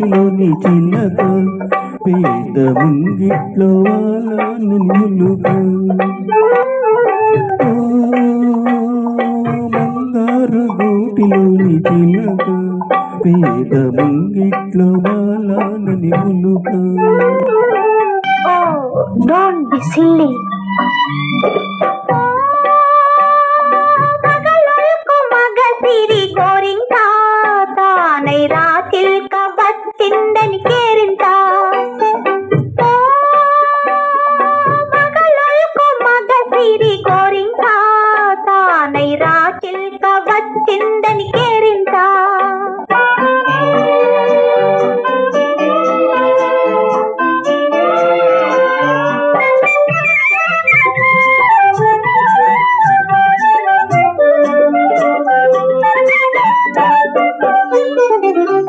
గూటిలోని చిన్నక పేద ముంగిట్లో వాలాను ములుక బంగారు గూటిలోని చిన్నక పేద ముంగిట్లో వాలానని ములుక. Don't be silly. मगलको मगसिरी गोरिंता तानै रातिल का बत्तिंदनि केरिंता मगलको मगसिरी गोरिंता तानै रातिल का बत्तिंदनि केरिंता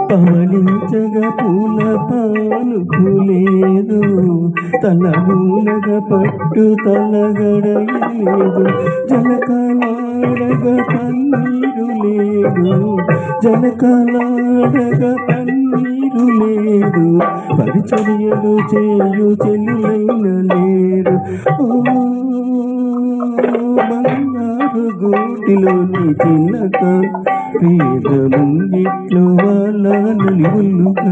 పాలించగ పూల పానుకులేదు తలగూలగ పట్టు తలగడలేదు జలకలాడగ పన్నీరు లేదు జలకలాడగ పన్నీరు లేదు పరిచర్యలు చేయు చెల్లులైన లేరు. బంగారు గూటిలోని చిన్నక పేద ముంగిట్లో వాలానని ములుక.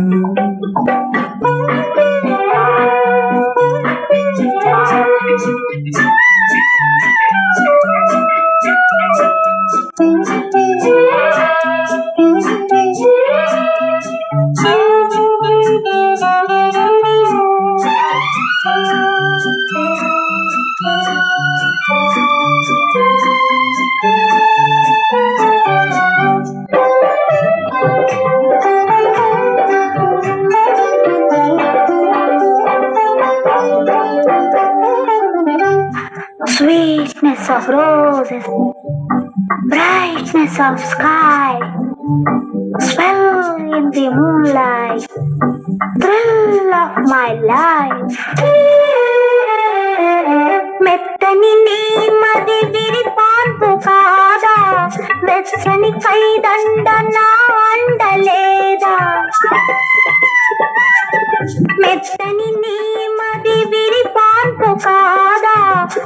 Sweetness of roses, brightness of sky, swell in the moonlight, thrill of my life. మెత్తని నీ మది విరిపాన్పు కాదా వెచ్చని కైదండ నా అండలేదా మెత్తని నీ మది విరిపాన్పు కాదా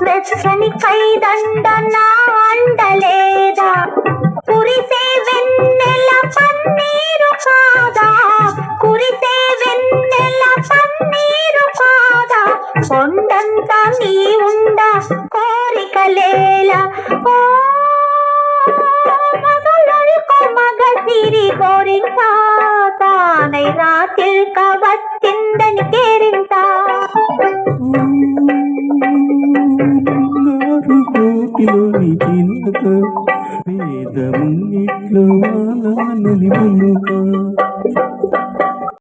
వెచ్చని కైదండ నా అండలేదా కురిసే వెన్నెల పన్నీరు కాదా కురిసే వెన్నెల పన్నీరు కాదా కొండంతా నీ ఉండ కోరికలేలా మగలొల్కో మగసిరి గోరింతా తానై రాతిల్ కా బత్తిందని కేరింతా. గూటిలోని చిన్నక పేద ముంగిట్లో వాలానని ములుక.